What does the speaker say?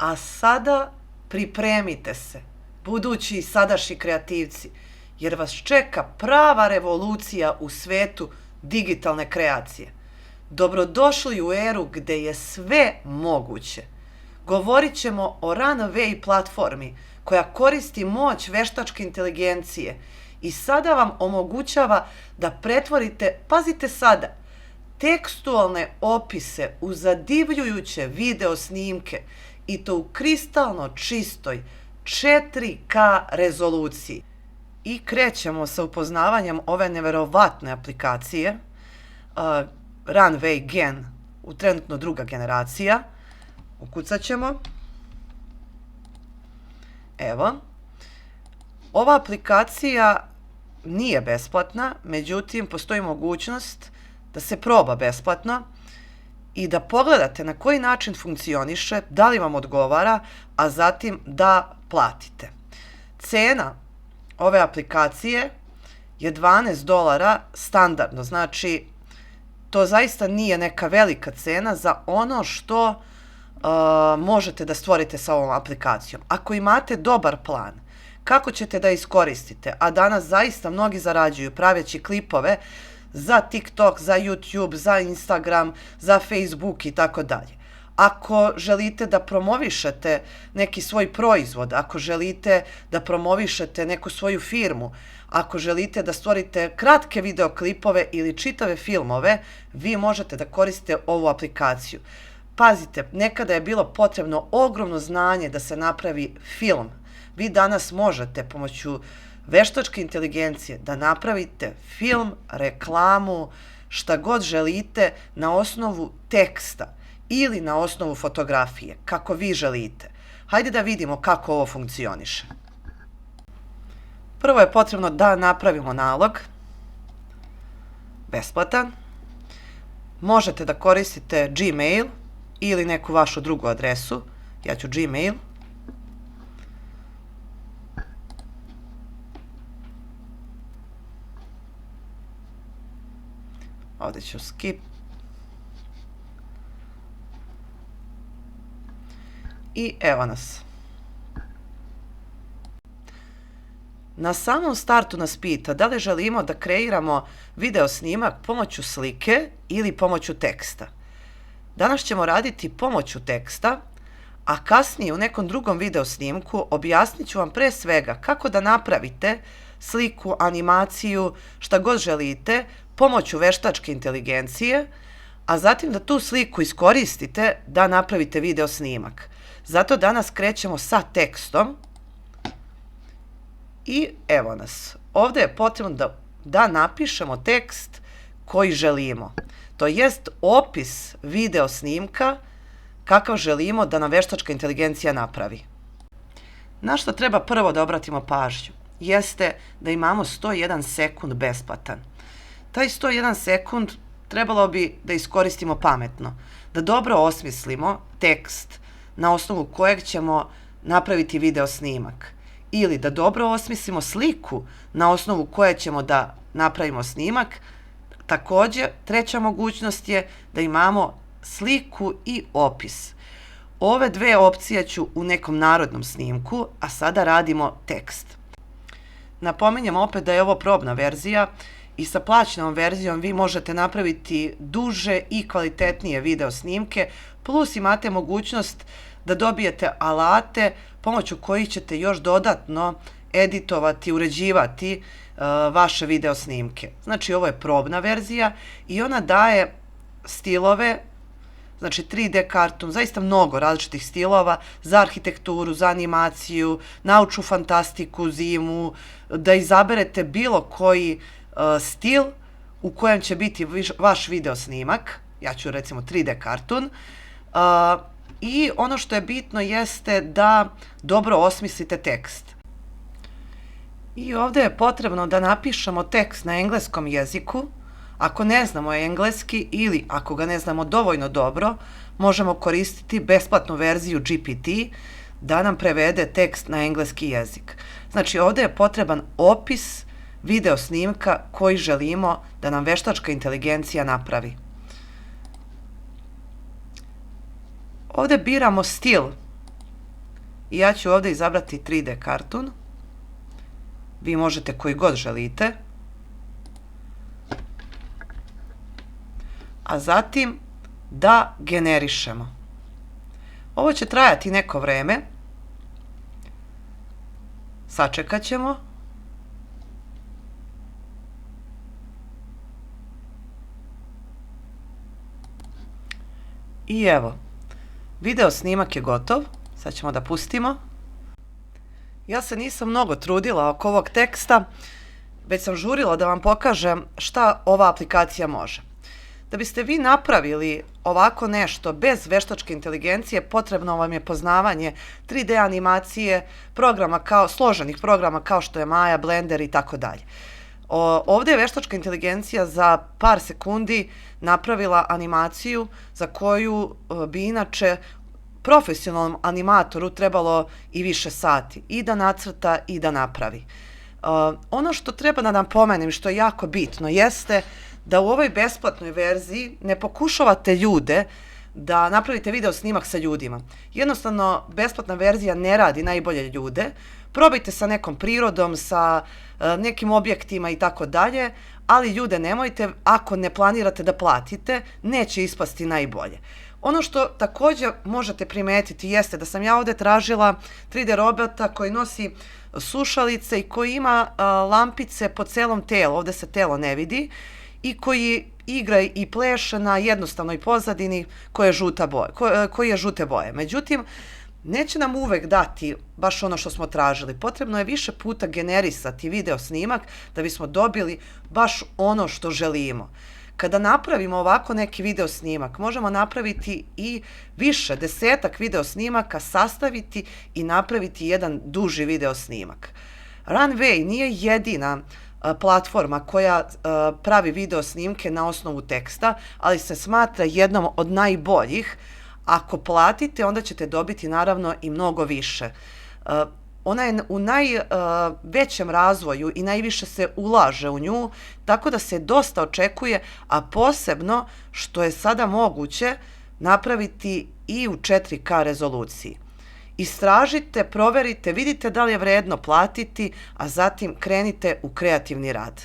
A sada pripremite se, budući i sadašnji kreativci, jer vas čeka prava revolucija u svetu digitalne kreacije. Dobrodošli u eru gde je sve moguće. Govorit ćemo o Runway platformi koja koristi moć veštačke inteligencije i sada vam omogućava da pretvorite, pazite sada, tekstualne opise u zadivljujuće video snimke i to u kristalno čistoj 4K rezoluciji. I krećemo sa upoznavanjem ove neverovatne aplikacije, Runway Gen, trenutno druga generacija. Ukucat ćemo. Evo. Ova aplikacija nije besplatna, međutim postoji mogućnost da se proba besplatno i da pogledate na koji način funkcioniše, da li vam odgovara, a zatim da platite. Cena ove aplikacije je $12 standardno, znači to zaista nije neka velika cena za ono što možete da stvorite sa ovom aplikacijom. Ako imate dobar plan, kako ćete da iskoristite, a danas zaista mnogi zarađuju praveći klipove za TikTok, za YouTube, za Instagram, za Facebook i tako dalje. Ako želite da promovišete neki svoj proizvod, ako želite da promovišete neku svoju firmu, ako želite da stvorite kratke videoklipove ili čitave filmove, vi možete da koristite ovu aplikaciju. Pazite, nekada je bilo potrebno ogromno znanje da se napravi film. Vi danas možete pomoću veštačke inteligencije da napravite film, reklamu, šta god želite na osnovu teksta ili na osnovu fotografije, kako vi želite. Hajde da vidimo kako ovo funkcioniše. Prvo je potrebno da napravimo nalog, besplatan. Možete da koristite Gmail ili neku vašu drugu adresu. Ja ću Gmail. Ovdje ću skip. I evo nas. Na samom startu nas pita da li želimo da kreiramo video snimak pomoću slike ili pomoću teksta. Danas ćemo raditi pomoću teksta, a kasnije u nekom drugom video snimku objasnit ću vam pre svega kako da napravite sliku, animaciju, šta god želite, pomoću veštačke inteligencije, a zatim da tu sliku iskoristite da napravite video snimak. Zato danas krećemo sa tekstom i evo nas. Ovdje je potrebno da napišemo tekst koji želimo. To jest opis video snimka kakav želimo da nam veštačka inteligencija napravi. Na što treba prvo da obratimo pažnju jeste da imamo 101 sekund besplatan. Taj 101 sekund trebalo bi da iskoristimo pametno, da dobro osmislimo tekst na osnovu kojeg ćemo napraviti video snimak ili da dobro osmislimo sliku na osnovu koje ćemo da napravimo snimak. Takođe, treća mogućnost je da imamo sliku i opis. Ove dve opcije ću u nekom narodnom snimku, a sada radimo tekst. Napominjem opet da je ovo probna verzija i sa plaćenom verzijom vi možete napraviti duže i kvalitetnije video snimke, plus imate mogućnost da dobijete alate pomoću kojih ćete još dodatno editovati, uređivati vaše video snimke. Znači, ovo je probna verzija i ona daje stilove, znači 3D karton, zaista mnogo različitih stilova za arhitekturu, za animaciju, naučnu fantastiku, zimu, da izaberete bilo koji stil u kojem će biti vaš video snimak. Ja ću recimo 3D karton. I ono što je bitno jeste da dobro osmislite tekst. I ovdje je potrebno da napišemo tekst na engleskom jeziku. Ako ne znamo engleski ili ako ga ne znamo dovoljno dobro, možemo koristiti besplatnu verziju GPT da nam prevede tekst na engleski jezik. Znači, ovdje je potreban opis video snimka koji želimo da nam veštačka inteligencija napravi. Ovdje biramo stil I ja ću ovdje izabrati 3D karton. Vi možete koji god želite. A zatim da generišemo. Ovo će trajati neko vreme. Sačekat ćemo. I evo, video snimak je gotov. Sad ćemo da pustimo. Ja se nisam mnogo trudila oko ovog teksta, već sam žurila da vam pokažem šta ova aplikacija može. Da biste vi napravili ovako nešto bez veštačke inteligencije, potrebno vam je poznavanje 3D animacije, složenih programa kao što je Maya, Blender i tako dalje. Ovdje je veštačka inteligencija za par sekundi napravila animaciju za koju bi inače profesionalnom animatoru trebalo i više sati i da nacrta i da napravi. Ono što treba da napomenem, što je jako bitno, jeste da u ovoj besplatnoj verziji ne pokušavate ljude da napravite video snimak sa ljudima. Jednostavno, besplatna verzija ne radi najbolje ljude. Probajte sa nekom prirodom, sa nekim objektima i tako dalje, ali ljude nemojte, ako ne planirate da platite, neće ispasti najbolje. Ono što također možete primetiti jeste da sam ja ovdje tražila 3D robota koji nosi slušalice i koji ima lampice po celom telu, ovdje se telo ne vidi, i koji igra i pleše na jednostavnoj pozadini koji je žute boje. Međutim, neće nam uvek dati baš ono što smo tražili. Potrebno je više puta generisati video snimak da bismo dobili baš ono što želimo. Kada napravimo ovako neki video snimak, možemo napraviti i više, 10-ak video snimaka, sastaviti i napraviti jedan duži video snimak. Runway nije jedina platforma koja pravi video snimke na osnovu teksta, ali se smatra jednom od najboljih. Ako platite, onda ćete dobiti naravno i mnogo više. Ona je u najvećem razvoju i najviše se ulaže u nju, tako da se dosta očekuje, a posebno što je sada moguće napraviti i u 4K rezoluciji. Istražite, proverite, vidite da li je vredno platiti, a zatim krenite u kreativni rad.